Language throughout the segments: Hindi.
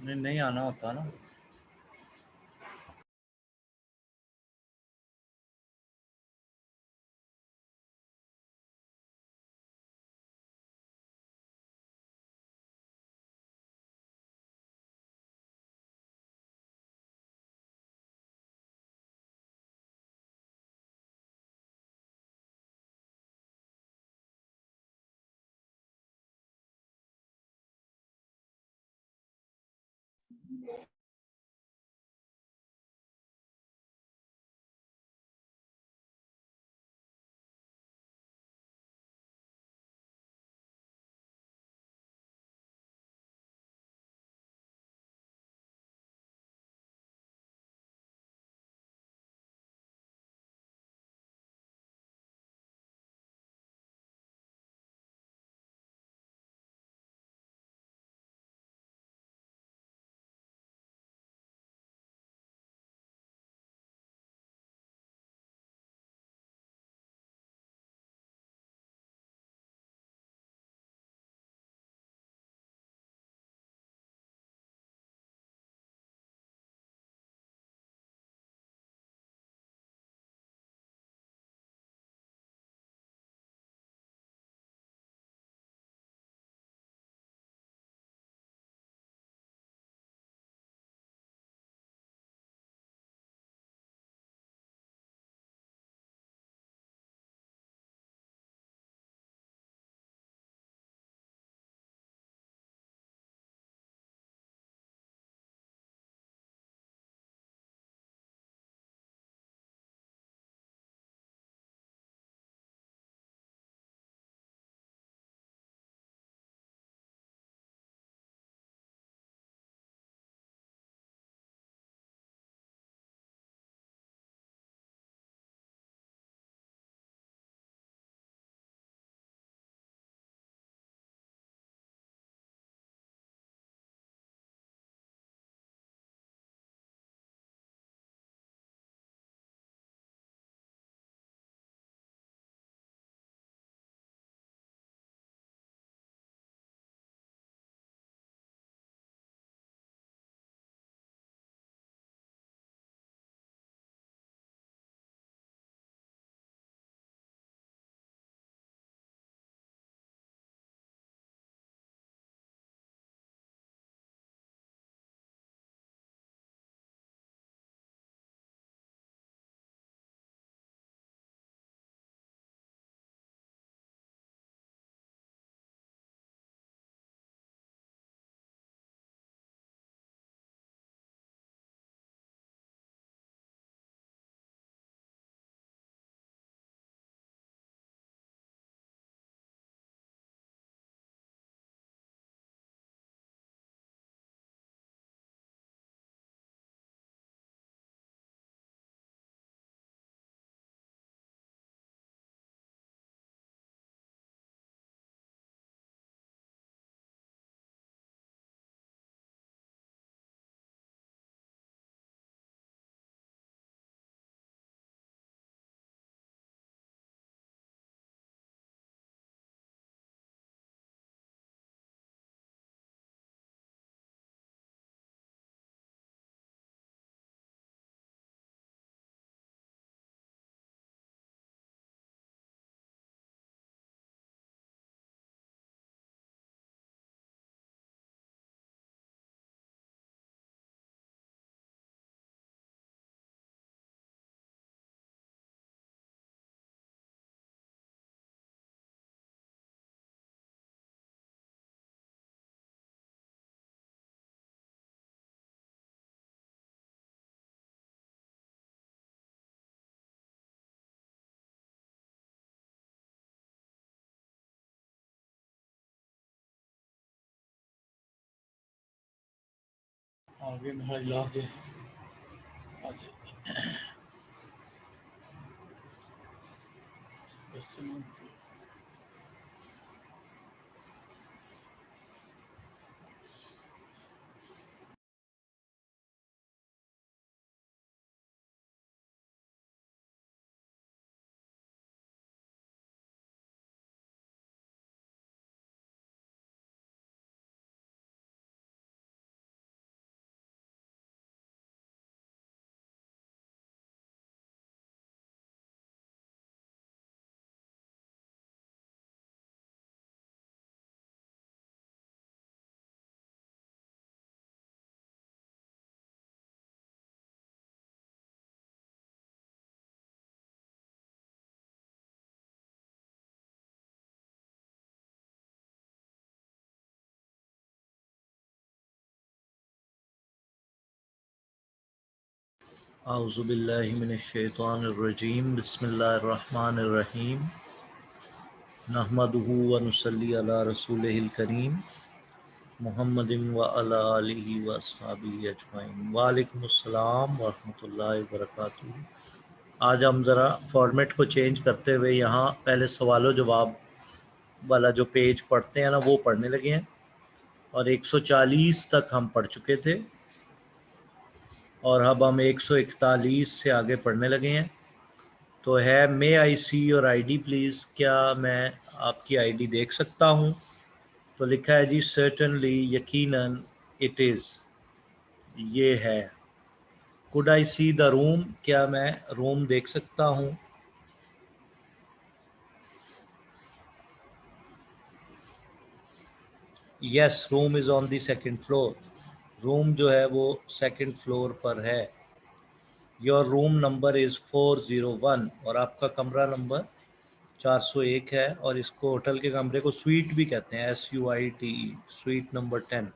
नहीं नहीं आना होता ना। आगे मेरा लास्ट डे आज क्वेश्चन आउज़ुबिल्लाहि मिनश्शैतानिर्रजीम बिस्मिल्लाहिर्रहमानिर्रहीम नहमदुहु व नुसल्ली अला रसूलिहिल करीम मुहम्मदिन व अला आलिहि व अस्हाबिहि अजमाइन। वालेकुम अस्सलाम व रहमतुल्लाहि व बरकातुहू। आज हम ज़रा फॉर्मेट को चेंज करते हुए यहाँ पहले सवालों जवाब वाला जो पेज पढ़ते हैं ना वो पढ़ने लगे हैं, और 140 तक हम पढ़ चुके थे और अब हम 141 से आगे पढ़ने लगे हैं। तो है मे आई सी योर आईडी प्लीज़, क्या मैं आपकी आईडी देख सकता हूँ? तो लिखा है जी सर्टनली, यकीनन, इट इज़, ये है। Could I see the room, क्या मैं रूम देख सकता हूँ? Yes, room is on the second floor. Room जो है वो सेकंड फ्लोर पर है। योर रूम नंबर इज़ 401, और आपका कमरा नंबर 401 है, और इसको होटल के कमरे को स्वीट भी कहते हैं, SUITE, sweet number 10।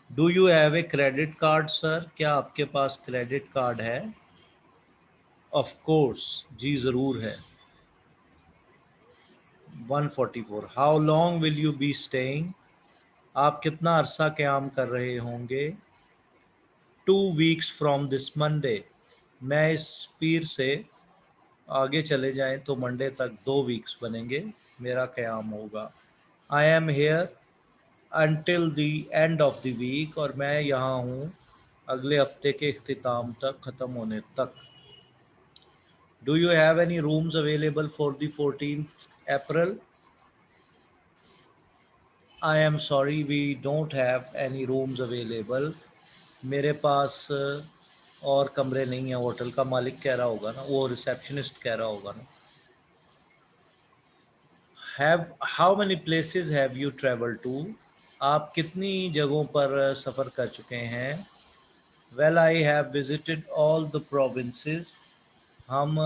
Do you have a credit card sir, क्या आपके पास क्रेडिट कार्ड है? ऑफ कोर्स, जी ज़रूर है। 144। How long will you be staying, आप कितना अरसा क़याम कर रहे होंगे? 2 वीक्स फ्रॉम दिस मंडे, मैं इस पीर से आगे चले जाएं तो मंडे तक 2 वीक्स बनेंगे, मेरा क़याम होगा। I am here until the end of the week, और मैं यहाँ हूँ अगले हफ्ते के इख्तिताम तक, ख़त्म होने तक। Do you have any rooms available for the 14th April? I am sorry we don't have any rooms available, मेरे पास और कमरे नहीं हैं। होटल का मालिक कह रहा होगा ना, वो रिसेप्शनिस्ट कह रहा होगा ना। Have how many places have you travel to, आप कितनी जगहों पर सफ़र कर चुके हैं? Well I have visited all the provinces, हम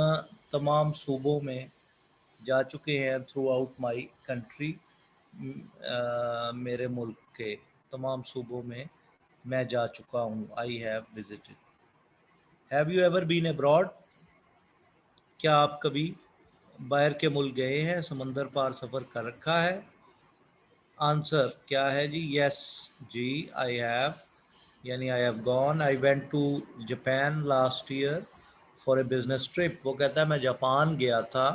तमाम सूबों में जा चुके हैं। थ्रू आउट माई कंट्री, मेरे मुल्क के तमाम सूबों में मैं जा चुका हूँ। I have visited. Have you ever been abroad, क्या आप कभी बाहर के मुल्क गए हैं, समंदर पार सफ़र कर रखा है? आंसर क्या है जी? यस जी, आई हैव, यानी I have gone. I went to Japan last year for a business trip, वो कहता है मैं जापान गया था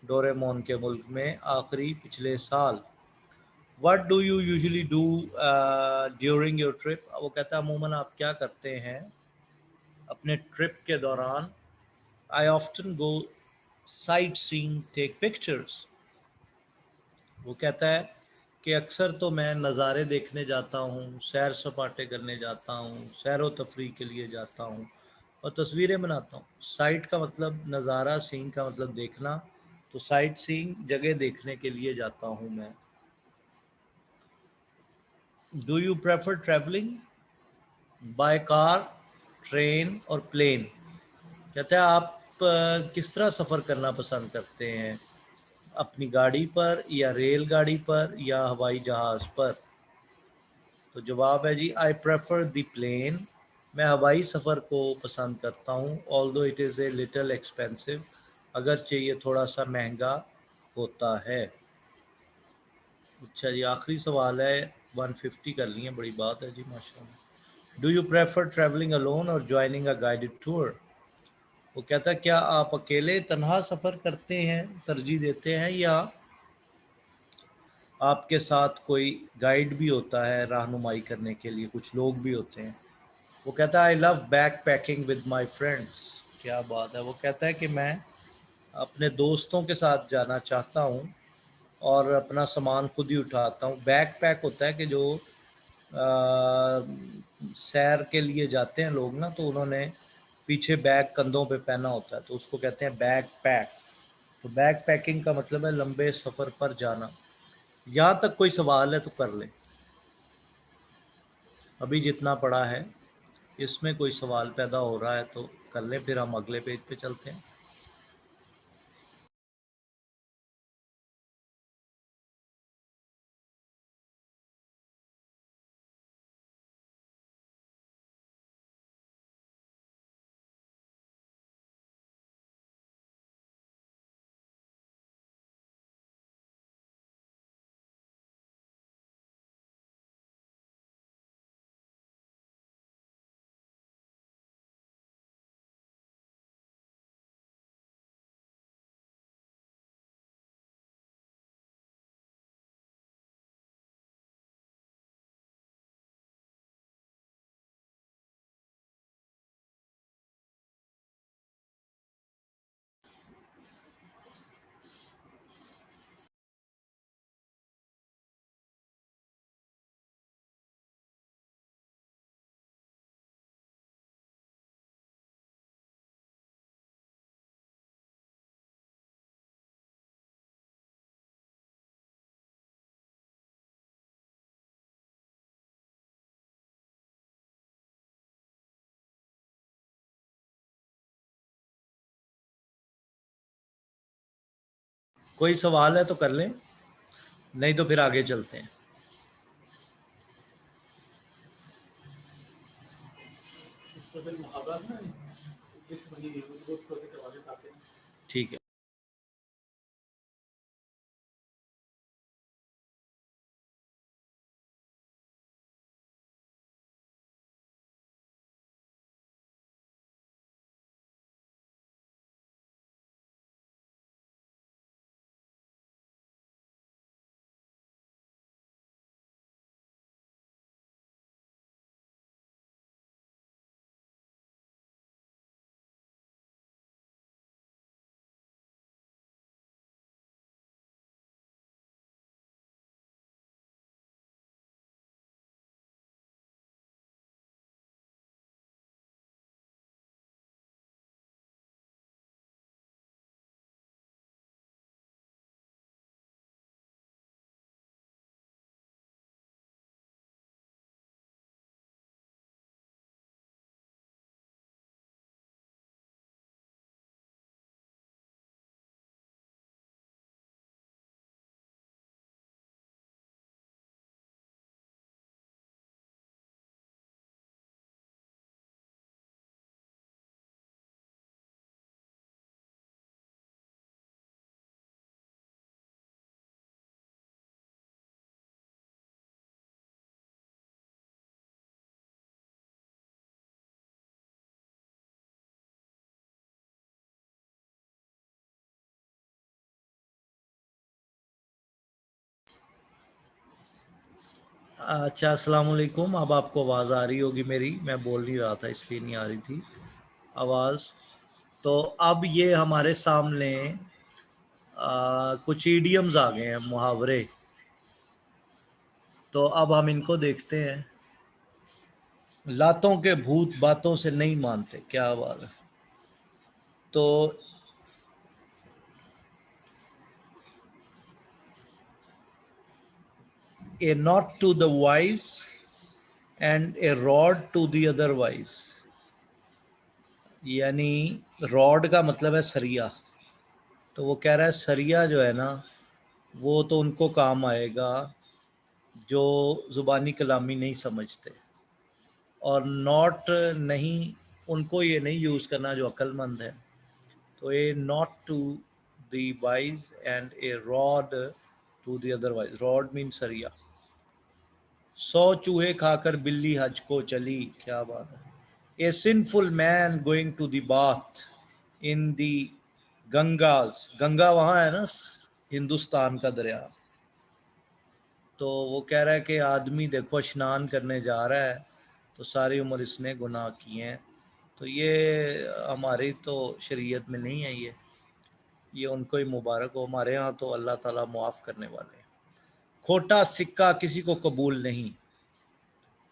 डोरेमोन के मुल्क में आखिरी पिछले साल। What do you usually do during your trip, वो कहता है अमूमन आप क्या करते हैं अपने ट्रिप के दौरान? I often go sightseeing, take pictures, वो कहता है कि अक्सर तो मैं नज़ारे देखने जाता हूँ, सैर सपाटे करने जाता हूँ, सैर व तफरीह के लिए जाता हूँ और तस्वीरें बनाता हूँ। साइट का मतलब नज़ारा, सीइंग का मतलब देखना, तो साइट सीइंग जगह देखने के लिए जाता हूँ मैं। Do you prefer travelling by car, train और प्लेन, कहते हैं आप किस तरह सफ़र करना पसंद करते हैं, अपनी गाड़ी पर या रेलगाड़ी पर या हवाई जहाज़ पर? तो जवाब है जी आई प्रेफर द प्लेन, मैं हवाई सफ़र को पसंद करता हूँ। Although it is a little expensive, अगरचे ये थोड़ा सा महंगा होता है। अच्छा जी, आखिरी सवाल है, 150 कर लिए, बड़ी बात है जी, माशाल्लाह। Do you prefer travelling alone और ज्वाइनिंग अ गाइडेड टूर, वो कहता है क्या आप अकेले तन्हा सफ़र करते हैं, तरजीह देते हैं, या आपके साथ कोई गाइड भी होता है रहनुमाई करने के लिए, कुछ लोग भी होते हैं? वो कहता है I love back packing with my friends, क्या बात है। वो कहता है कि मैं अपने दोस्तों के साथ जाना चाहता हूँ और अपना सामान खुद ही उठाता हूँ। बैक पैक होता है कि जो सैर के लिए जाते हैं लोग ना, तो उन्होंने पीछे बैग कंधों पे पहना होता है, तो उसको कहते हैं बैक पैक। तो बैक पैकिंग का मतलब है लंबे सफ़र पर जाना। यहाँ तक कोई सवाल है तो कर लें, अभी जितना पड़ा है इसमें कोई सवाल पैदा हो रहा है तो कर लें, फिर हम अगले पेज पे चलते हैं। कोई सवाल है तो कर लें, नहीं तो फिर आगे चलते हैं। ठीक है। अच्छा, अस्सलाम वालेकुम। अब आपको आवाज़ आ रही होगी मेरी, मैं बोल नहीं रहा था इसलिए नहीं आ रही थी आवाज़। तो अब ये हमारे सामने कुछ ईडियम्स आ गए हैं, मुहावरे। तो अब हम इनको देखते हैं। लातों के भूत बातों से नहीं मानते, क्या बात है। तो a nod to the wise and a rod to the otherwise, यानी रॉड का मतलब है सरिया। तो वो कह रहा है सरिया जो है ना, वो तो उनको काम आएगा जो ज़ुबानी कलामी नहीं समझते, और नॉट नहीं, उनको ये नहीं यूज़ करना जो अक्लमंद है। तो a nod to the wise and a rod to the otherwise, rod mean सरिया। 100 चूहे खाकर बिल्ली हज को चली, क्या बात है। A sinful man going to the bath in the Ganges, Ganga वहाँ है ना, हिंदुस्तान का दरिया। तो वो कह रहा है कि आदमी देखो स्नान करने जा रहा है तो सारी उम्र इसने गुनाह किए हैं। तो ये हमारी तो शरीयत में नहीं है, ये उनको ही मुबारक हो। हमारे यहाँ तो अल्लाह ताला मुआफ़ करने वाले हैं। खोटा सिक्का किसी को कबूल नहीं,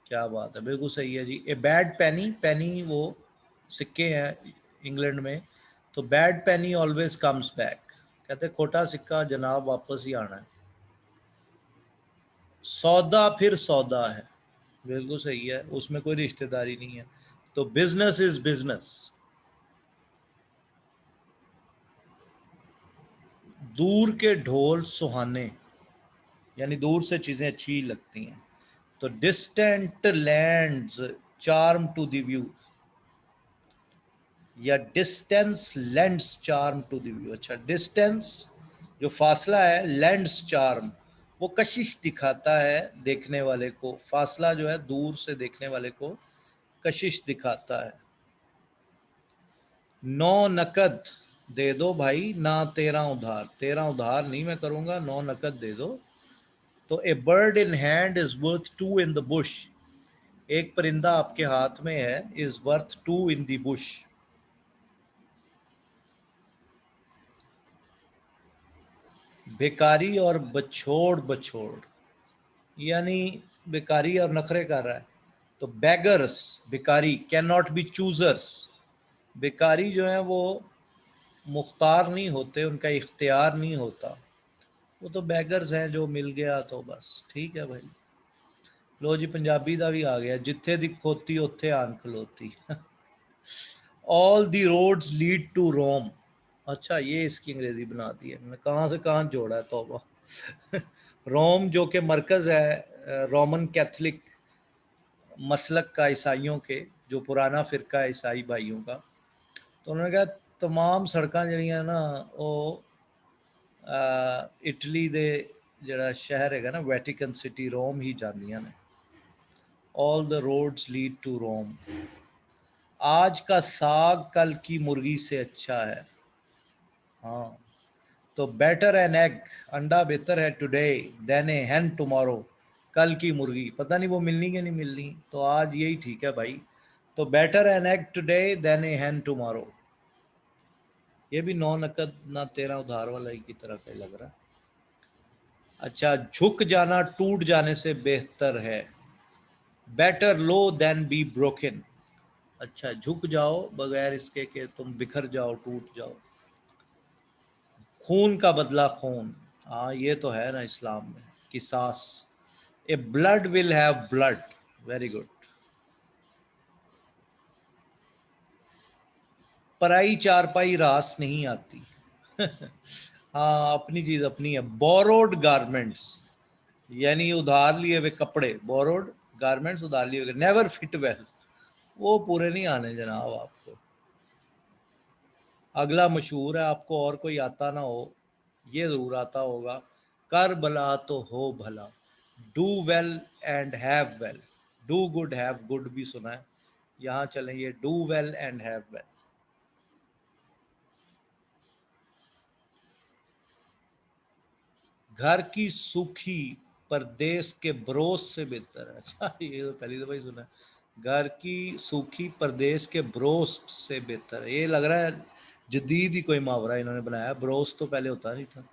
क्या बात है, बिल्कुल सही है जी। ए बैड पैनी, पैनी वो सिक्के हैं इंग्लैंड में, तो बैड पैनी ऑलवेज कम्स बैक, कहते खोटा सिक्का जनाब वापस ही आना है। सौदा फिर सौदा है, बिल्कुल सही है, उसमें कोई रिश्तेदारी नहीं है। तो बिजनेस इज बिजनेस। दूर के ढोल सुहाने, यानी दूर से चीज़ें अच्छी लगती हैं। तो distant lands charm to the view, या distance lends charm to the view. अच्छा, डिस्टेंस जो फासला है, लेंड्स चार्म वो कशिश दिखाता है देखने वाले को। फासला जो है दूर से देखने वाले को कशिश दिखाता है। नौ नकद दे दो भाई ना तेरा उधार, तेरा उधार नहीं मैं करूँगा, 9 नकद दे दो। तो a bird in hand is worth 2 in the bush, एक परिंदा आपके हाथ में है, is worth 2 in the bush. बेकारी और बछोड़, बछोड़ यानी बेकारी और नखरे कर रहा है। तो बैगर्स, बेकारी, कैन नॉट बी चूजर्स, बेकारी जो है वो मुख्तार नहीं होते, उनका इख्तियार नहीं होता, वो तो बैगर्स हैं, जो मिल गया तो बस ठीक है भाई। लो जी, पंजाबी का भी आ गया, जिथे दी खोती उत्थे आन खलोती। All the roads lead to Rome, अच्छा, ये इसकी अंग्रेजी बना दी है, मैंने कहाँ से कहाँ जोड़ा है, तौबा। रोम जो कि मरकज़ है रोमन कैथलिक मसलक का ईसाइयों के, जो पुराना फ़िरका है ईसाई भाइयों का, तो उन्होंने कहा तमाम सड़कां ਜਿਹੜੀਆਂ ना वो इटली दे ਜਿਹੜਾ शहर है ना वैटिकन सिटी रोम ही ਜਾਂਦੀਆਂ ने। All the roads lead to Rome. आज का साग कल की मुर्गी से अच्छा है। हाँ, तो बेटर एन एग, अंडा बेहतर है today than a hen tomorrow, कल की मुर्गी पता नहीं वो मिलनी कि नहीं मिलनी, तो आज यही ठीक है भाई। तो better an egg today than a hen tomorrow. ये भी 9 नकद ना 13 उधार वाला ही की तरह का ही लग रहा है। अच्छा, झुक जाना टूट जाने से बेहतर है। Better low than be broken. अच्छा, झुक जाओ बगैर इसके कि तुम बिखर जाओ, टूट जाओ। खून का बदला खून, हाँ ये तो है ना इस्लाम में, किसास। A blood will have blood, very good. पराई चारपाई रास नहीं आती। हाँ, अपनी चीज अपनी है। बोरोड गारमेंट्स, यानी उधार लिए हुए कपड़े, बोरोड गारमेंट्स उधार लिए हुए, नेवर फिट वेल, वो पूरे नहीं आने जनाब आपको। अगला मशहूर है, आपको और कोई आता ना हो, ये ज़रूर आता होगा। कर भला तो हो भला, do well and have well. Do good have good भी सुना है, यहाँ चलें ये do well and have well. घर की सूखी परदेश के बरोस से बेहतर है। अच्छा, ये तो पहली दफा ही सुना है। घर की सूखी परदेश के ब्रोस्ट से बेहतर है, ये लग रहा है जदीद ही कोई मुहावरा इन्होंने बनाया, ब्रोस्ट तो पहले होता नहीं था।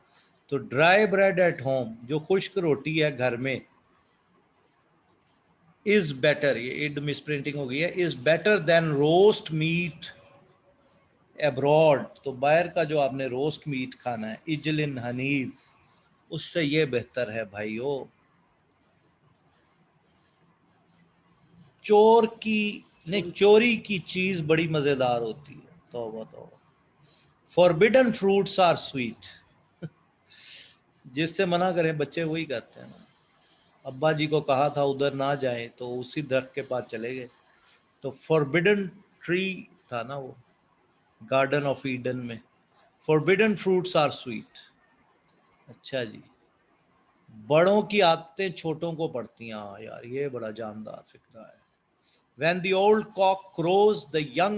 तो ड्राई ब्रेड एट होम, जो खुश्क रोटी है घर में, इज बेटर, ये इड मिस प्रिंटिंग हो गई है, is better than roast meat abroad. तो बाहर का जो आपने रोस्ट मीट खाना है इजलिन हनीज, उससे ये बेहतर है भाइयों। चोर की नहीं, चोरी की चीज बड़ी मजेदार होती है, तौबा तौबा। फॉरबिडन फ्रूट्स आर स्वीट, जिससे मना करें बच्चे वही करते हैं ना। अब्बा जी को कहा था उधर ना जाएं, तो उसी दरख्त के पास चले गए। तो फॉरबिडन ट्री था ना वो, गार्डन ऑफ ईडन में। Forbidden fruits are sweet. अच्छा जी, बड़ों की आदतें छोटों को पड़ती हैं, हाँ यार ये बड़ा जानदार फिक्रा है। When the old cock crows, the young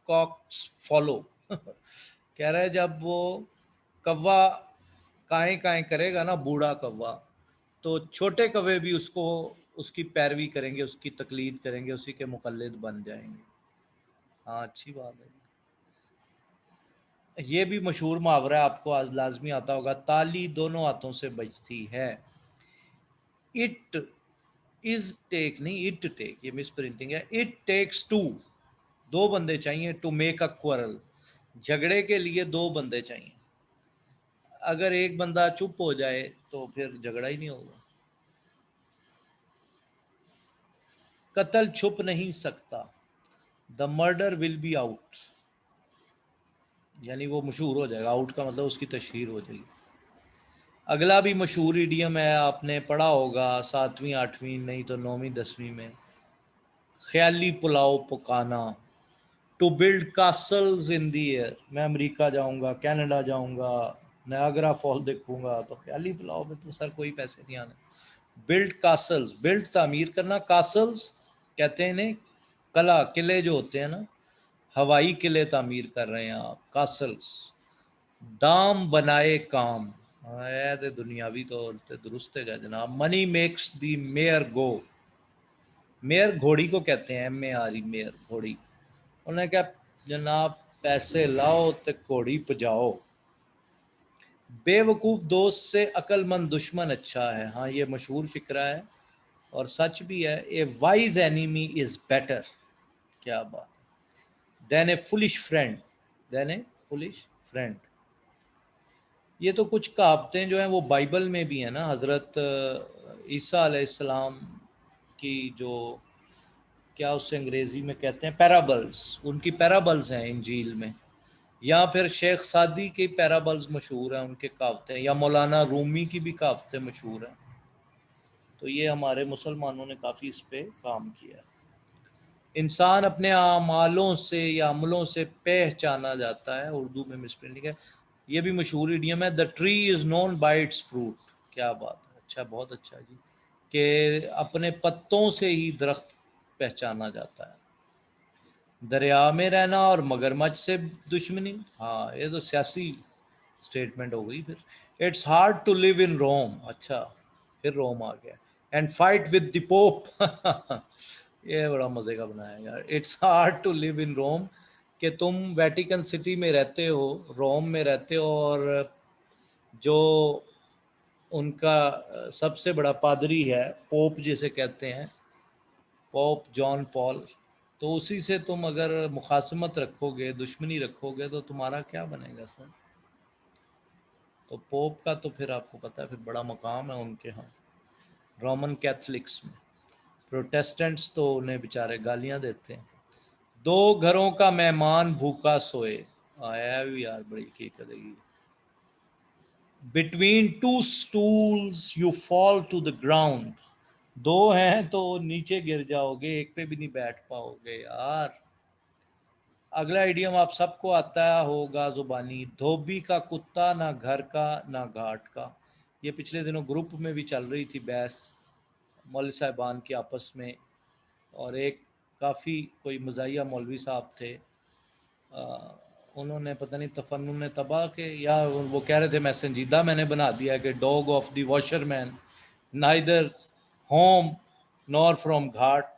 cocks follow। कह रहा है जब वो कौवा काएं काएं करेगा ना, बूढ़ा कौवा, तो छोटे कौवे भी उसको, उसकी पैरवी करेंगे, उसकी तकलीद करेंगे, उसी के मुकल्लिद बन जाएंगे। हाँ, अच्छी बात है। ये भी मशहूर मुहावरा है, आपको आज लाजमी आता होगा, ताली दोनों हाथों से बजती है। इट इज टेक नहीं, इट टेक, ये मिस प्रिंटिंग है। इट टेक्स टू, दो बंदे चाहिए, टू मेक अ क्वारल, झगड़े के लिए दो बंदे चाहिए। अगर एक बंदा चुप हो जाए तो फिर झगड़ा ही नहीं होगा। कत्ल छुप नहीं सकता, the murder will be out, यानी वो मशहूर हो जाएगा, आउट का मतलब उसकी तशहीर हो जाएगी। अगला भी मशहूर इडियम है, आपने पढ़ा होगा 7वीं 8वीं नहीं तो 9वीं 10वीं में, ख्याली पुलाव पकाना। To build castles in the air, मैं अमेरिका जाऊंगा, कनाडा जाऊंगा, नायग्रा फॉल देखूंगा, तो ख्याली पुलाव में तो सर कोई पैसे नहीं आने। बिल्ड कासल्स, बिल्ड तामीर करना, कासल्स कहते हैं इन्हें, कला किले जो होते हैं ना, हवाई किले तामीर कर रहे हैं आप, कासल्स। दाम बनाए काम, है तो दुनियावी तौर पे दुरुस्त है जनाब। मनी मेक्स दी मेयर गो, मेयर घोड़ी को कहते हैं, MARE, मेयर घोड़ी। उन्होंने कहा जनाब पैसे लाओ तो घोड़ी पजाओ। बेवकूफ़ दोस्त से अक्लमंद दुश्मन अच्छा है, हाँ ये मशहूर फिक्रा है और सच भी है। ए वाइज एनिमी इज़ बेटर, क्या बात, देन ए फुलिश फ्रेंड, देन ए फुलिश फ्रेंड। ये तो कुछ कहावतें जो हैं वो बाइबल में भी हैं ना, हज़रत ईसा अलैहिस्सलाम की जो, क्या उसे अंग्रेज़ी में कहते हैं, पैराबल्स, उनकी पैराबल्स हैं इंजील में। या फिर शेख सादी की पैराबल्स मशहूर हैं, उनके कहावतें, या मौलाना रूमी की भी कहावतें मशहूर हैं। तो ये हमारे मुसलमानों ने काफ़ी इस पे काम किया। इंसान अपने अमालों से या अमलों से पहचाना जाता है, उर्दू में मिसप्रिंटिंग है। ये भी मशहूर इडियम है, the tree is known by it's fruit. क्या बात है, अच्छा, बहुत अच्छा जी, कि अपने पत्तों से ही दरख्त पहचाना जाता है। दरिया में रहना और मगरमच्छ से दुश्मनी, हाँ ये तो सियासी स्टेटमेंट हो गई फिर। It's hard to live in Rome, अच्छा फिर रोम आ गया। And fight with the pope ये बड़ा मजे का बनाया यार। It's hard to live in Rome, कि तुम वेटिकन सिटी में रहते हो, रोम में रहते हो, और जो उनका सबसे बड़ा पादरी है, पोप जिसे कहते हैं, पोप जॉन पॉल, तो उसी से तुम अगर मुखासमत रखोगे, दुश्मनी रखोगे, तो तुम्हारा क्या बनेगा सर। तो पोप का तो फिर आपको पता है, फिर बड़ा मकाम है उनके यहाँ रोमन कैथलिक्स में। प्रोटेस्टेंट्स तो उन्हें बेचारे गालियां देते हैं। दो घरों का मेहमान भूखा सोए, आया भी यार, बड़ी की करेगी। Between two stools you fall to the ground, दो हैं तो नीचे गिर जाओगे, एक पे भी नहीं बैठ पाओगे यार। अगला इडियम आप सबको आता होगा जुबानी, धोबी का कुत्ता, ना घर का ना घाट का। ये पिछले दिनों ग्रुप में भी चल रही थी बहस मौलवी साहिबान की आपस में, और एक काफ़ी कोई मज़ाहिया मौलवी साहब थे, उन्होंने पता नहीं तफन्नुन तबाह के, या वो कह रहे थे मैं संजीदा मैंने बना दिया कि dog of the washerman neither home nor from ghat.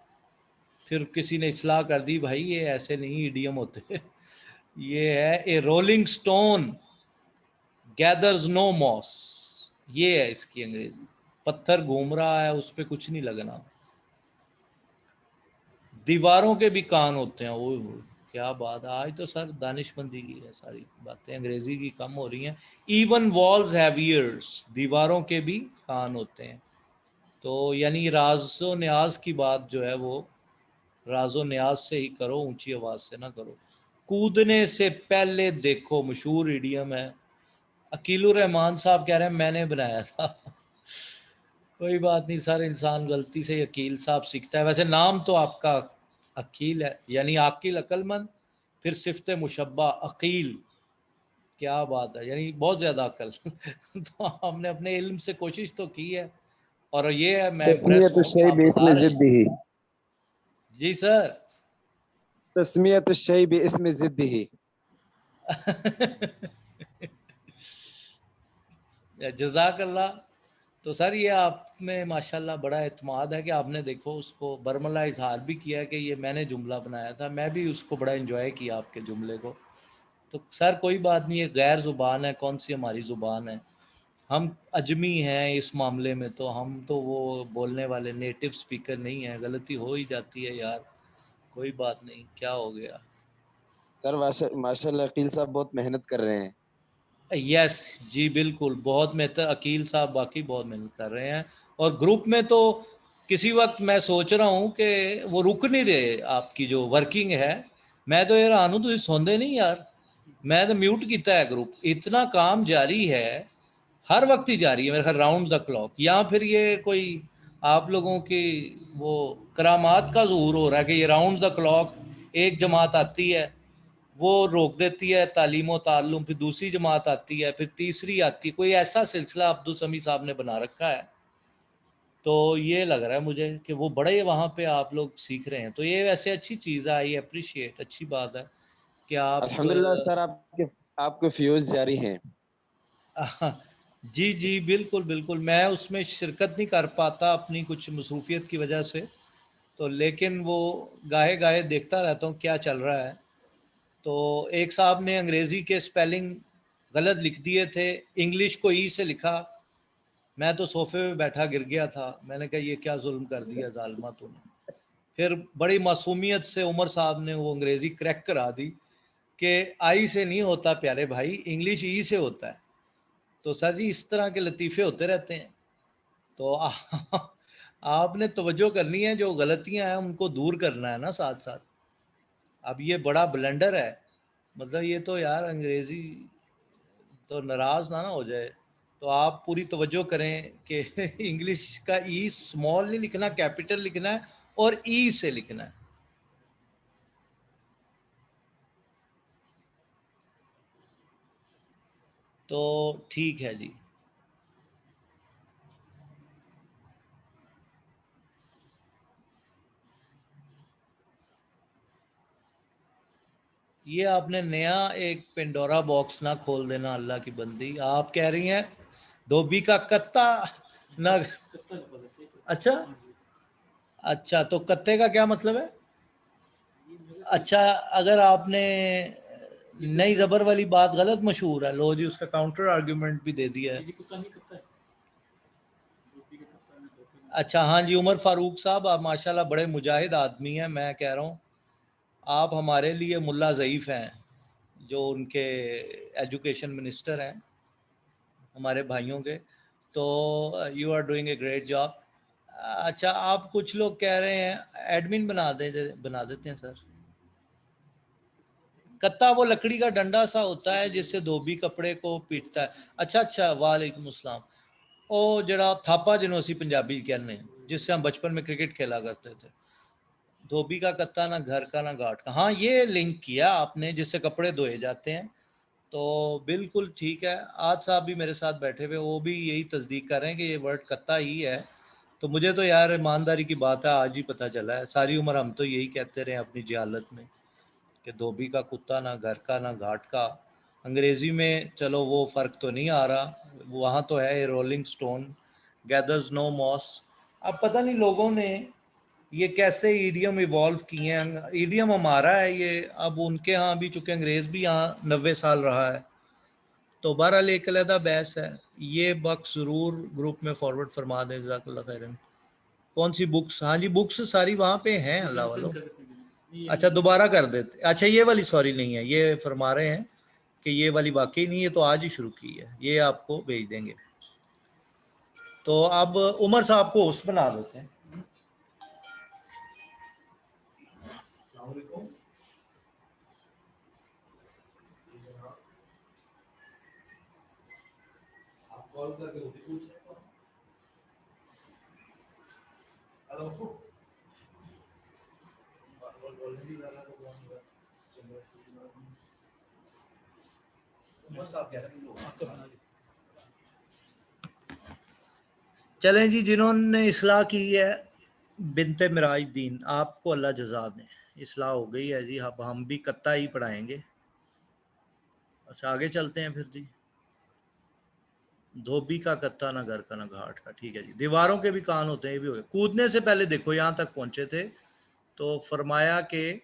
फिर किसी ने इस्लाह कर दी, भाई ये ऐसे नहीं इडियम होते ये है a rolling stone gathers no moss, ये है इसकी अंग्रेजी। पत्थर घूम रहा है, उस पर कुछ नहीं लगना। दीवारों के भी कान होते हैं, वो क्या बात है, आज तो सर दानिशमंदी की है, सारी बातें अंग्रेजी की कम हो रही हैं। इवन वॉल्स हैव ईयर्स, दीवारों के भी कान होते हैं। तो यानी राजो न्याज की बात जो है वो राजो न्याज से ही करो, ऊंची आवाज से ना करो। कूदने से पहले देखो, मशहूर इडियम है। अकीलुर रहमान साहब कह रहे हैं मैंने बनाया था कोई बात नहीं सर, इंसान गलती से अकील साहब सीखता है। वैसे नाम तो आपका अकील है, यानी आकिल अक्लमंद, फिर सिफ्त मुशब्बा अकील, क्या बात है, यानी बहुत ज़्यादा अकल तो हमने अपने इल्म से कोशिश तो की है, और ये है, मैं इम्प्रेस तस्मियत हूँ कि शै आप बिस्म बता रहे हैं। जिद्दिही, जी सर तस्मियत शै बिस्म जिद्दिही। जज़ाकल्लाह। तो सर ये आप में माशाल्लाह बड़ा एतमाद है कि आपने देखो उसको बरमला इजहार भी किया है कि ये मैंने जुमला बनाया था। मैं भी उसको बड़ा एंजॉय किया आपके जुमले को। तो सर कोई बात नहीं है, गैर ज़ुबान है, कौन सी हमारी ज़ुबान है, हम अजमी हैं इस मामले में, तो हम तो वो बोलने वाले नेटिव स्पीकर नहीं हैं, गलती हो ही जाती है यार, कोई बात नहीं, क्या हो गया। सर माशाल्लाह अकील साहब बहुत मेहनत कर रहे हैं। यस जी बिल्कुल, बहुत मेहनत, अकील साहब बाकी बहुत मेहनत कर रहे हैं। और ग्रुप में तो किसी वक्त मैं सोच रहा हूँ कि वो रुक नहीं रहे, आपकी जो वर्किंग है। मैं तो यार आनू तुम सौंदे नहीं यार, मैं तो म्यूट किया है ग्रुप, इतना काम जारी है, हर वक्त ही जारी है मेरे ख्याल, राउंड द क्लॉक। या फिर ये कोई आप लोगों की वो करामात का ज़हूर हो रहा है कि ये राउंड द क्लॉक एक जमात आती है, वो रोक देती है तालीम व ताल्लुम, फिर दूसरी जमात आती है, फिर तीसरी आती है, कोई ऐसा सिलसिला अब्दुल समी साहब ने बना रखा है। तो ये लग रहा है मुझे कि वो बड़े वहाँ पे आप लोग सीख रहे हैं, तो ये वैसे अच्छी चीज़ है, आई अप्रिशिएट, अच्छी बात है कि आप अल्हम्दुलिल्लाह सर, आपके आपके फ्यूज जारी हैं। जी जी बिल्कुल बिल्कुल, मैं उसमें शिरकत नहीं कर पाता अपनी कुछ मसरूफियत की वजह से, तो लेकिन वो गाहे गाहे देखता रहता हूँ क्या चल रहा है। तो एक साहब ने अंग्रेज़ी के स्पेलिंग गलत लिख दिए थे, इंग्लिश को ई से लिखा, मैं तो सोफे में बैठा गिर गया था, मैंने कहा ये क्या जुल्म कर दिया जालिमा तूने। फिर बड़ी मासूमियत से उमर साहब ने वो अंग्रेज़ी क्रैक करा दी कि आई से नहीं होता प्यारे भाई, इंग्लिश ई से होता है। तो सर जी इस तरह के लतीफ़े होते रहते हैं। तो आपने तवज्जो करनी है, जो गलतियां हैं उनको दूर करना है ना साथ साथ। अब ये बड़ा ब्लेंडर है, मतलब ये तो यार अंग्रेजी तो नाराज ना हो जाए, तो आप पूरी तवज्जो करें कि इंग्लिश का ई स्मॉल नहीं लिखना, कैपिटल लिखना है और ई से लिखना है। तो ठीक है जी। ये आपने नया एक पेंडोरा बॉक्स ना खोल देना, अल्लाह की बंदी। आप कह रही हैं धोबी का कत्ता ना। अच्छा, अच्छा तो कत्ते का क्या मतलब है? अच्छा, अगर आपने नई जबर वाली बात गलत मशहूर है, लो जी उसका काउंटर आर्ग्यूमेंट भी दे दिया है। अच्छा हाँ जी, उमर फारूक साहब आप माशाल्लाह बड़े मुजाहिद आदमी हैं। मैं कह रहा हूँ आप हमारे लिए मुल्ला ज़ईफ़ हैं, जो उनके एजुकेशन मिनिस्टर हैं हमारे भाइयों के। तो you are doing a great job. अच्छा, आप कुछ लोग कह रहे हैं एडमिन बना देते हैं सर। कत्ता वो लकड़ी का डंडा सा होता है जिससे धोबी कपड़े को पीटता है। अच्छा अच्छा, वालेकुम अस्सलाम। ਉਹ ਜਿਹੜਾ ਥਾਪਾ ਜਿਹਨੂੰ ਅਸੀਂ ਪੰਜਾਬੀ ਕਹਿੰਦੇ हैं, जिससे हम बचपन में क्रिकेट खेला करते थे। धोबी का कत्ता ना घर का ना घाट का। हाँ, ये लिंक किया आपने, जिससे कपड़े धोए जाते हैं। तो बिल्कुल ठीक है। आज साहब भी मेरे साथ बैठे हुए, वो भी यही तस्दीक कर रहे हैं कि ये वर्ड कत्ता ही है। तो मुझे तो यार ईमानदारी की बात है, आज ही पता चला है। सारी उम्र हम तो यही कहते रहे अपनी जहालत में कि धोबी का कुत्ता ना घर का ना घाट का। अंग्रेज़ी में चलो वो फ़र्क तो नहीं आ रहा, वहाँ तो है rolling stone gathers no moss. अब पता नहीं लोगों ने ये कैसे ईडियम इवॉल्व किए हैं। ईडियम हमारा है ये, अब उनके यहाँ भी, चूँकि अंग्रेज़ भी यहाँ 90 साल रहा है। तो बहरहाल एक अलहदा बहस है। ये बक्स ज़रूर ग्रुप में फॉरवर्ड फरमा दें, जज़ाकल्लाह खैरन। कौन सी बुक्स? हाँ जी, बुक्स सारी वहाँ पे हैं अल्लाह वालों। अच्छा दोबारा कर देते। अच्छा ये वाली सॉरी नहीं है, ये फरमा रहे हैं कि ये वाली वाकई नहीं है, तो आज ही शुरू की है, ये आपको भेज देंगे। तो अब उमर साहब को होस्ट बना देते हैं। आप कॉल करके वो भी पूछ रहे हैं। हेलो, उमर साहब कह रहे हैं चलें जी, जिन्होंने इस्लाह की है बिनते मिराज दीन, आपको अल्लाह जजा दें। इस्लाह हो गई है जी, अब हम भी कत्ता ही पढ़ाएंगे। अच्छा आगे चलते हैं फिर जी। धोबी का कत्ता ना घर का ना घाट का, ठीक है जी। दीवारों के भी कान होते हैं, ये भी हो गए। कूदने से पहले देखो, यहाँ तक पहुंचे थे तो फरमाया कि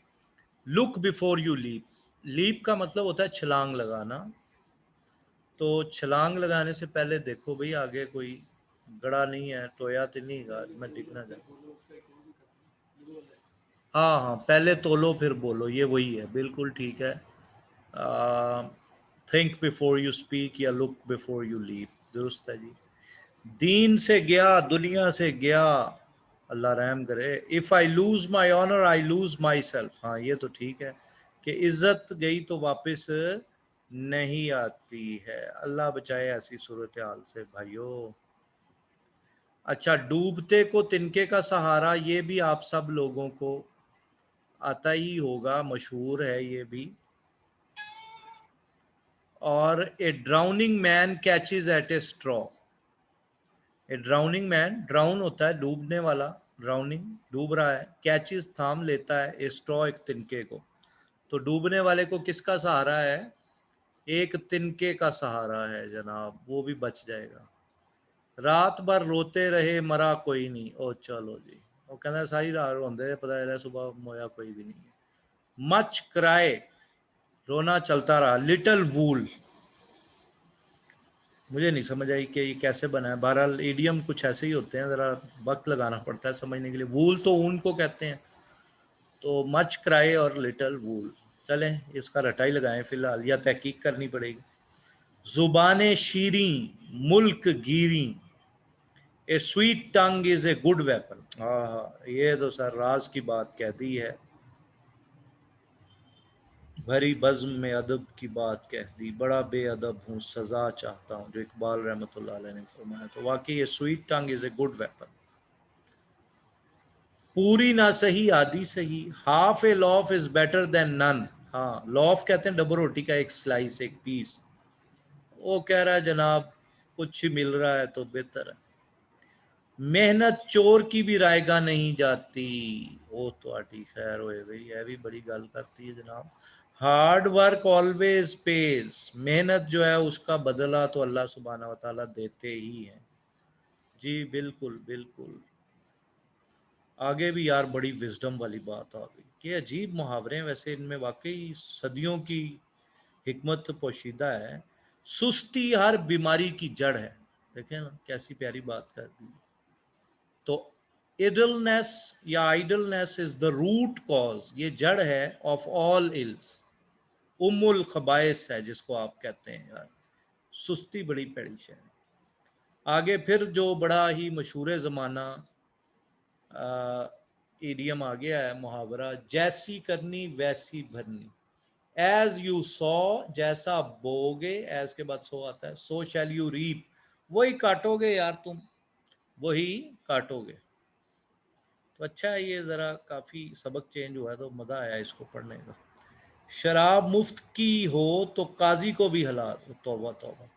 look before you leap. Leap का मतलब होता है छलांग लगाना। तो छलांग लगाने से पहले देखो भाई आगे कोई गड़ा नहीं है, टोया तो नहीं गा, मैं दिखना चाहता। हाँ हाँ, पहले तोलो फिर बोलो, ये वही है, बिल्कुल ठीक है। थिंक बिफोर यू स्पीक या लुक बिफोर यू लीव, दुरुस्त है जी। दीन से गया, दुनिया से गया, अल्लाह रहम करे। If I lose my honour I lose myself. हाँ ये तो ठीक है कि इज्जत गई तो वापस नहीं आती है। अल्लाह बचाए ऐसी सूरत हाल से भाइयों। अच्छा, डूबते को तिनके का सहारा, ये भी आप सब लोगों को आता ही होगा, मशहूर है ये भी। और ए ड्राउनिंग मैन कैचेज एट ए स्ट्रॉ। ए ड्राउनिंग मैन, ड्राउन होता है डूबने वाला, ड्राउनिंग डूब रहा है, कैचेज थाम लेता है, ए स्ट्रॉ एक तिनके को। तो डूबने वाले को किसका सहारा है? एक तिनके का सहारा है जनाब, वो भी बच जाएगा। रात भर रोते रहे मरा कोई नहीं। ओ चलो जी, वो कहना सारी रात रोंदे पता चला सुबह मोया कोई भी नहीं। मच क्राए, रोना चलता रहा। लिटिल वूल, मुझे नहीं समझ आई कि ये कैसे बना है। बहरहाल ईडियम कुछ ऐसे ही होते हैं, ज़रा वक्त लगाना पड़ता है समझने के लिए। वूल तो ऊन को कहते हैं। तो मच क्राई और लिटिल वूल, चलें इसका रटाई लगाएं फिलहाल, या तहकीक करनी पड़ेगी। जुबान शीरी मुल्क गिरी, a sweet tongue is a good weapon. हाँ हाँ, ये तो सर राज की बात कह दी है। भरी बज़्म में अदब की बात कह दी, बड़ा बेअदब हूँ सज़ा चाहता हूँ, जो इकबाल रहमतुल्लाह अलैह ने फरमाया। तो वाकई ये sweet tongue is a good weapon. पूरी ना सही आधी सही, half a loaf is better than none. हाँ, लॉफ कहते हैं डबल रोटी का एक स्लाइस, एक पीस। वो कह रहा है जनाब कुछ ही मिल रहा है तो बेहतर है। मेहनत चोर की भी रायगा नहीं जाती। वो तो आटी खैर होए भाई, यह भी बड़ी गल करती है जनाब। Hard work always page. मेहनत जो है उसका बदला तो अल्लाह सुब्हाना व तआला देते ही हैं। जी बिल्कुल बिल्कुल। आगे भी यार बड़ी विजडम वाली बात आ गई कि अजीब मुहावरे हैं वैसे, इनमें वाकई सदियों की हिकमत पोशीदा है। सुस्ती हर बीमारी की जड़ है। देखें ना कैसी प्यारी बात कर दी। तो इडलनेस या idleness is the root cause, ये जड़ है ऑफ ऑल इल्स। उम्मुल खबाइस है जिसको आप कहते हैं यार। सुस्ती बड़ी पैड़ी है। आगे फिर जो बड़ा ही मशहूर ज़माना इडियम आ गया है, मुहावरा, जैसी करनी वैसी भरनी। एज यू सो, जैसा बोगे, एज के बाद सो आता है, सो शैल यू रीप। वही काटोगे यार तुम, वही काटोगे। तो अच्छा है, ये ज़रा काफ़ी सबक चेंज हुआ है तो मज़ा आया इसको पढ़ने का। शराब मुफ्त की हो तो काजी को भी हलाल। तौबा तौबा,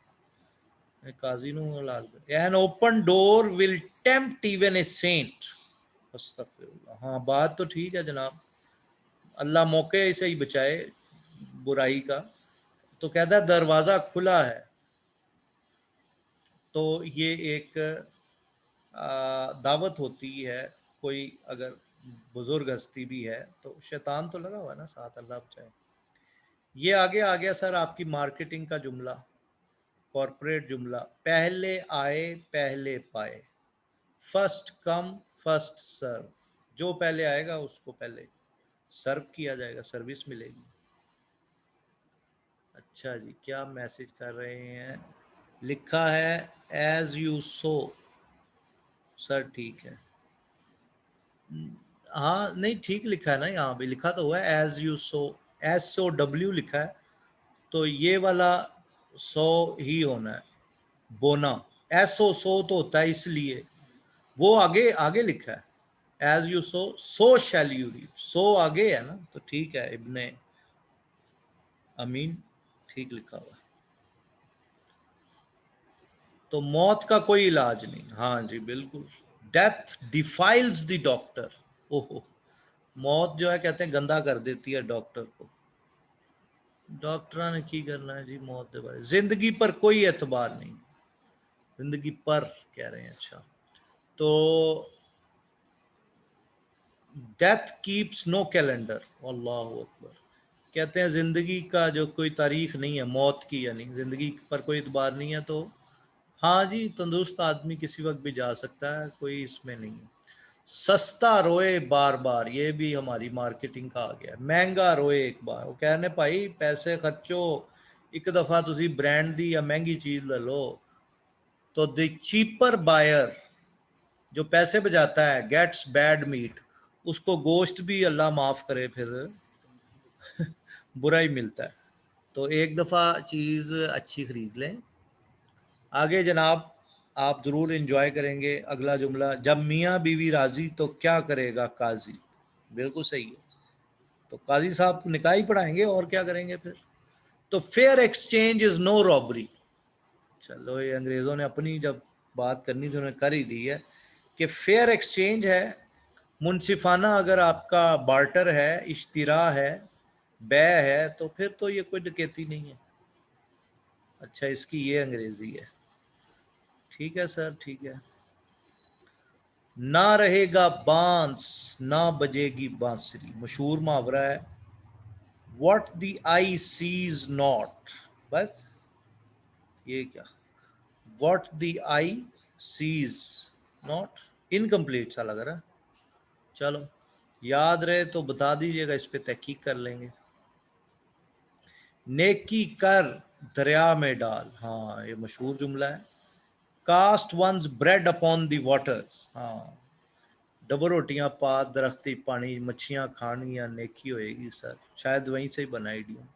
काजी नु हलाल कर। An open door will tempt even a saint. हाँ बात तो ठीक है जनाब, अल्लाह मौके से ही बचाए बुराई का। तो कहता है दरवाज़ा खुला है, तो ये एक दावत होती है। कोई अगर बुजुर्ग हस्ती भी है तो शैतान तो लगा हुआ है ना साथ, अल्लाह बचाए। ये आगे आ गया सर आपकी मार्केटिंग का जुमला, कॉरपोरेट जुमला, पहले आए पहले पाए। First come first serve. जो पहले आएगा उसको पहले सर्व किया जाएगा, सर्विस मिलेगी। अच्छा जी, क्या मैसेज कर रहे हैं? लिखा है एज यू सो। सर ठीक है, हाँ नहीं ठीक लिखा है ना, यहाँ भी लिखा तो हुआ है एज यू सो, SOW लिखा है, तो ये वाला सो ही होना है, बोना। SO तो होता है इसलिए, वो आगे आगे लिखा है as you sow shall you reap. सो आगे है ना, तो ठीक है, इब्ने अमीन ठीक लिखा हुआ है। तो मौत का कोई इलाज नहीं, हाँ जी बिल्कुल। Death defiles the doctor. ओहो, मौत जो है कहते हैं गंदा कर देती है डॉक्टर को। डॉक्टर ने की करना है जी मौत के बारे, जिंदगी पर कोई एतबार नहीं। जिंदगी पर कह रहे हैं, अच्छा। तो डेथ कीप्स नो कैलेंडर। अल्लाह अकबर। कहते हैं जिंदगी का जो कोई तारीख नहीं है, मौत की यानी जिंदगी पर कोई एतबार नहीं है। तो हाँ जी, तंदुरुस्त आदमी किसी वक्त भी जा सकता है, कोई इसमें नहीं है। सस्ता रोए बार बार, ये भी हमारी मार्केटिंग का आ गया। महंगा रोए एक बार, वो कहने भाई पैसे खर्चो, एक दफ़ा तुसी ब्रांड दी या महंगी चीज़ ले लो। तो द चीपर बायर, जो पैसे बचाता है, गेट्स बैड मीट। उसको गोश्त भी अल्लाह माफ़ करे फिर बुरा ही मिलता है। तो एक दफ़ा चीज़ अच्छी खरीद लें। आगे जनाब आप ज़रूर इंजॉय करेंगे अगला जुमला, जब मियाँ बीवी राज़ी तो क्या करेगा काजी। बिल्कुल सही है, तो काजी साहब निकाह ही पढ़ाएंगे और क्या करेंगे फिर। तो fair exchange is no robbery. चलो ये अंग्रेज़ों ने अपनी जब बात करनी थी उन्होंने कर ही दी है कि फेयर एक्सचेंज है, मुनसिफाना अगर आपका बार्टर है, इश्तिरा है, बै है, तो फिर तो ये कोई डकैती नहीं है। अच्छा इसकी ये अंग्रेजी है, ठीक है सर ठीक है। ना रहेगा बांस ना बजेगी बांसुरी, मशहूर मुहावरा है। What the eye sees not, बस ये क्या, what the eye sees not, incomplete सा लग रहा है। चलो याद रहे तो बता दीजिएगा, इस पे तहकीक कर लेंगे। नेकी कर दरिया में डाल, हाँ ये मशहूर जुमला है। Cast one's bread upon the waters, हाँ डबल रोटियां पात दरख्ती पानी, मच्छियां खानी या नेकी होएगी सर, शायद वहीं से ही बना इडियम,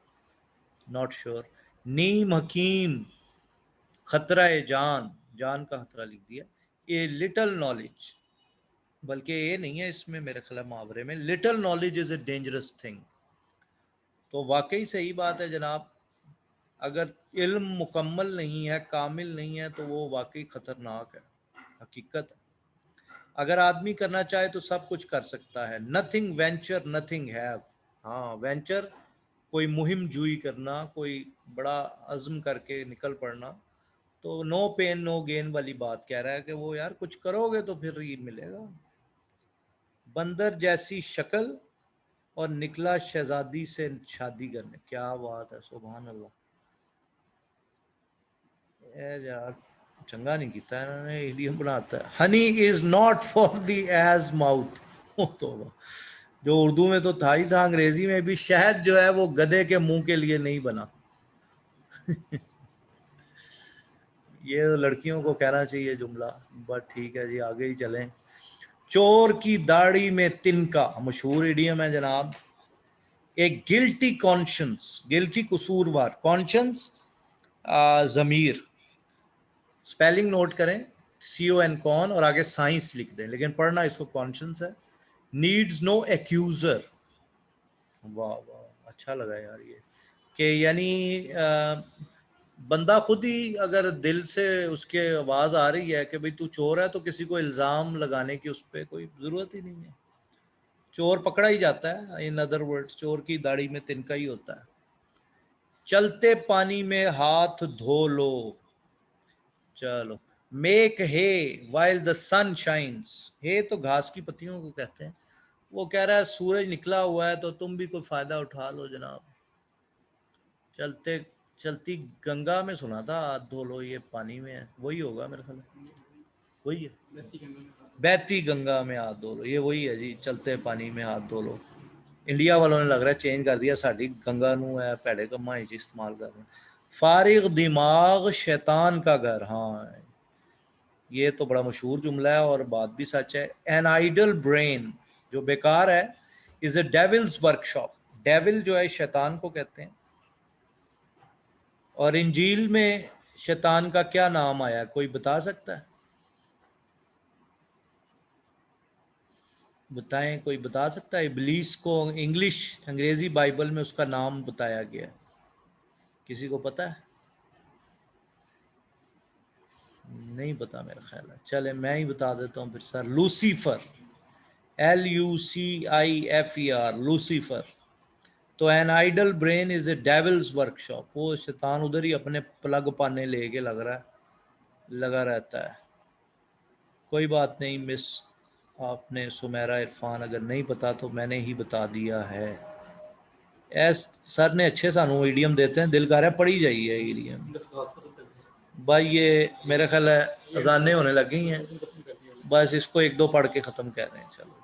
नॉट श्योर। नीम हकीम, खतरा ए जान, जान का खतरा लिख दिया। ए लिटल नॉलेज, बल्कि ये नहीं है इसमें मेरे ख्याल मुहावरे में, little knowledge is a dangerous thing. तो वाकई सही बात है जनाब, अगर इल्म मुकम्मल नहीं है, कामिल नहीं है, तो वो वाकई खतरनाक है, हकीकत है। अगर आदमी करना चाहे तो सब कुछ कर सकता है। Nothing venture nothing have. हाँ, वेंचर कोई मुहिम जुई करना, कोई बड़ा अज़्म करके निकल पड़ना, तो नो पेन नो गेन वाली बात कह रहा है कि वो यार कुछ करोगे तो फिर ये मिलेगा। बंदर जैसी शक्ल और निकला शहजादी से शादी करने, क्या बात है, सुभान अल्लाह। यार चंगा नहीं किया इन्होंने, इडियम बनाता है। Honey is not for the ass's mouth. तो जो उर्दू में तो था ही था, अंग्रेजी में भी, शहद जो है वो गधे के मुंह के लिए नहीं बना। ये तो लड़कियों को कहना चाहिए जुमला, बट ठीक है जी, आगे ही चलें। चोर की दाढ़ी में तिनका, मशहूर इडियम है जनाब। एक गिल्टी कॉन्शियंस, गिल्टी कसूरवार, कॉन्शियंस जमीर, स्पेलिंग नोट करें, CON कॉन और आगे साइंस लिख दें, लेकिन पढ़ना इसको कॉन्शियंस है। नीड्स नो एक्यूजर, वाह वाह, अच्छा लगा यार ये, कि यानी बंदा खुद ही अगर दिल से उसके आवाज आ रही है कि भाई तू चोर है, तो किसी को इल्जाम लगाने की उस पर कोई जरूरत ही नहीं है, चोर पकड़ा ही जाता है। इन अदर वर्ड्स, चोर की दाढ़ी में तिनका ही होता है। चलते पानी में हाथ धो लो, चलो। Make hay while the sun shines, hay तो घास की पत्तियों को कहते हैं। वो कह रहा है सूरज निकला हुआ है तो तुम भी कोई फायदा उठा लो जनाब। चलते चलती गंगा में सुना था हाथ धो लो, ये पानी में है, वही होगा मेरे ख्याल, वही है। बहती गंगा में हाथ धो लो, ये वही है जी, चलते पानी में हाथ धो लो। इंडिया वालों ने लग रहा है चेंज कर दिया, साड़ी गंगा नू है भैड़े कम्मा इस्तेमाल कर रहे हैं। फारिग दिमाग शैतान का घर, हाँ ये तो बड़ा मशहूर जुमला है और बात भी सच है। एन आइडल ब्रेन, जो बेकार है, is a devil's workshop, devil जो है शैतान को कहते हैं। और इंजील में शैतान का क्या नाम आया, कोई बता सकता है? बताएं, कोई बता सकता है? इब्लीस को इंग्लिश अंग्रेजी बाइबल में उसका नाम बताया गया है, किसी को पता है? नहीं पता मेरा ख्याल है, चले मैं ही बता देता हूँ फिर सर। Lucifer, LUCIFER, Lucifer. तो an idle brain is a devil's workshop, वो शैतान उधर ही अपने प्लग पाने लेके लगा रहता है। कोई बात नहीं मिस, आपने सुमेरा इरफान, अगर नहीं पता तो मैंने ही बता दिया है। एस सर ने अच्छे सानू ईडीएम देते हैं, दिल कर रहा है पढ़ी जाइए ईडीएम। भाई ये मेरा ख्याल है अजानें होने लग गई हैं, बस इसको एक दो पढ़ के ख़त्म कर रहे हैं। चलो।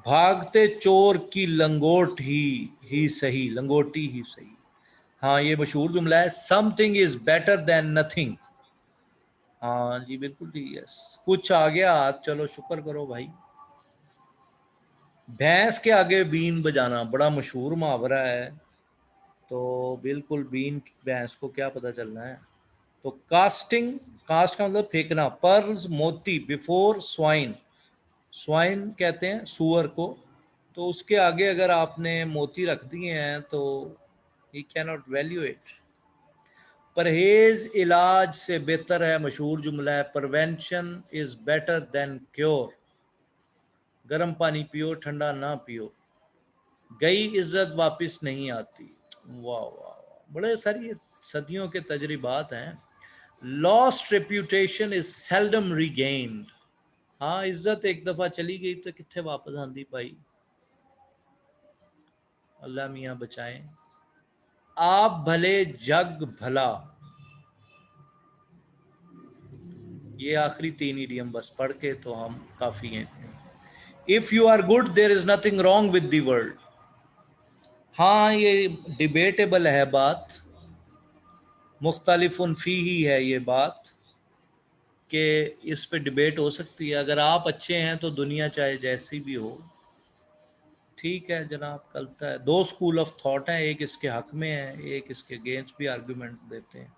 भागते चोर की लंगोट ही सही, लंगोटी ही सही। हाँ ये मशहूर जुमला है, something is better then nothing. हाँ जी बिल्कुल ठीक है, कुछ आ गया हाथ, चलो शुक्र करो भाई। भैंस के आगे बीन बजाना, बड़ा मशहूर मुहावरा है। तो बिल्कुल बीन, भैंस को क्या पता चलना है। तो कास्टिंग, कास्ट का मतलब फेंकना। पर्ल्स मोती बिफोर स्वाइन, स्वाइन कहते हैं सुअर को, तो उसके आगे अगर आपने मोती रख दिए हैं तो he can not value it. परहेज इलाज से बेहतर है, मशहूर जुमला है। Prevention is better than cure, गर्म पानी पियो ठंडा ना पियो। गई इज्जत वापस नहीं आती, वाह वाह, बड़े सारी सदियों के तजर्बात हैं। Lost reputation is seldom regained, हाँ इज्जत एक दफा चली गई तो कितने वापस आंदी भाई, अल्लाह मियाँ बचाएं। आप भले जग भला, ये आखिरी तीन इडियम बस पढ़ के तो हम काफी हैं। If you are good there is nothing wrong with the world, हाँ ये डिबेटेबल है बात, मुख्तलिफुन फी ही है ये बात, कि इस पे डिबेट हो सकती है। अगर आप अच्छे हैं तो दुनिया चाहे जैसी भी हो, ठीक है जनाब, चलता है। दो स्कूल ऑफ थॉट हैं, एक इसके हक में है, एक इसके अगेंस्ट भी आर्गुमेंट देते हैं।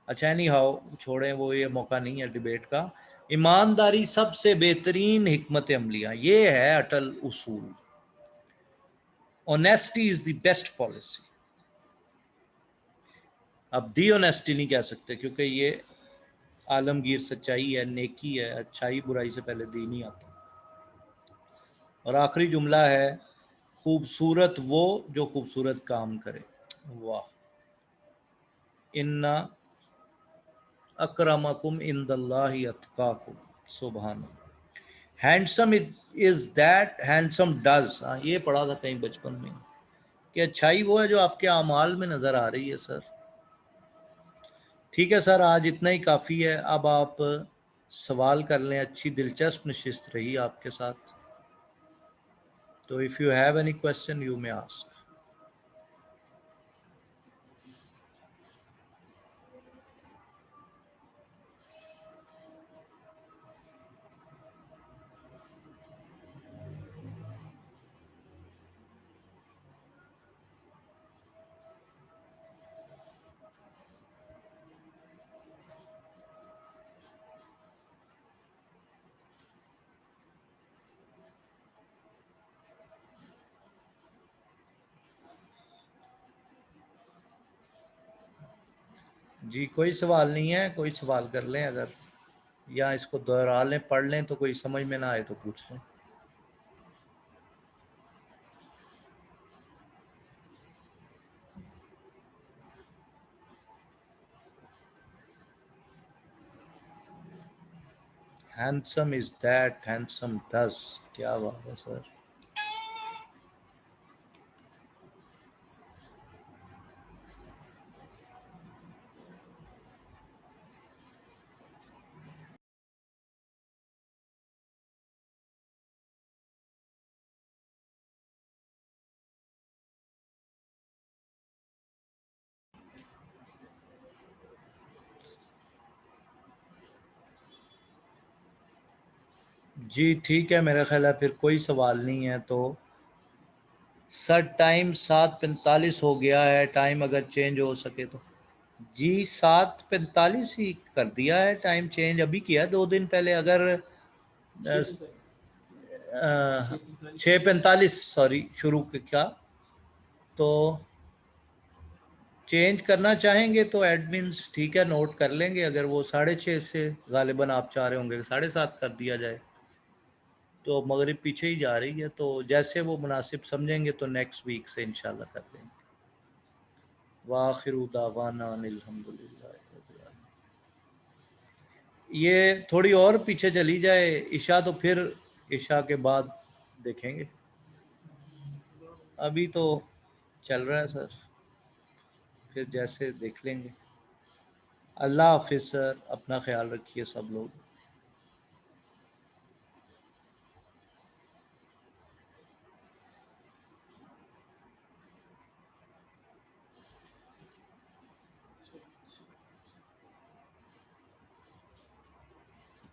अच्छा एनी हाउ छोड़ें, वो ये मौका नहीं है डिबेट का। ईमानदारी सबसे बेहतरीन हिकमत अमलिया, ये है अटल उसूल। Honesty is the best policy. अब दी ऑनेस्टी नहीं कह सकते क्योंकि ये आलमगीर सच्चाई है, नेकी है, अच्छाई बुराई से पहले दी नहीं आती। और आखिरी जुमला है, खूबसूरत वो जो खूबसूरत काम करे। वाह, इन्ना अक्रमकुम इंदल्लाहि अतकाकुम, सुभान। Handsome is that handsome does, हाँ ये पढ़ा था कहीं बचपन में कि अच्छाई वो है जो आपके अमाल में नजर आ रही है सर। ठीक है सर, आज इतना ही काफ़ी है। अब आप सवाल कर लें, अच्छी दिलचस्प नशिस्त रही आपके साथ। तो if you have any question you may ask. जी कोई सवाल नहीं है, कोई सवाल कर लें अगर, या इसको दोहरा लें, पढ़ लें, तो कोई समझ में ना आए तो पूछ लें। Handsome is that handsome does, क्या बात है सर। जी ठीक है, मेरा ख्याल है फिर कोई सवाल नहीं है तो सर टाइम 7:45 हो गया है। टाइम अगर चेंज हो सके तो। जी 7:45 ही कर दिया है टाइम चेंज, अभी किया 2 दिन पहले। अगर 6:45 सॉरी शुरू किया, तो चेंज करना चाहेंगे तो एडमिन्स ठीक है नोट कर लेंगे। अगर वो 6:30 से गालिबन आप चाह रहे होंगे 7:30 कर दिया जाए, तो मगरिब पीछे ही जा रही है, तो जैसे वो मुनासिब समझेंगे तो नेक्स्ट वीक से इंशाल्लाह कर देंगे। वाखिरु दावाना अनिल हम्दुलिल्लाह। ये थोड़ी और पीछे चली जाए ईशा, तो फिर ईशा के बाद देखेंगे। अभी तो चल रहा है सर, फिर जैसे देख लेंगे। अल्लाह हाफिज़ सर, अपना ख्याल रखिए सब लोग।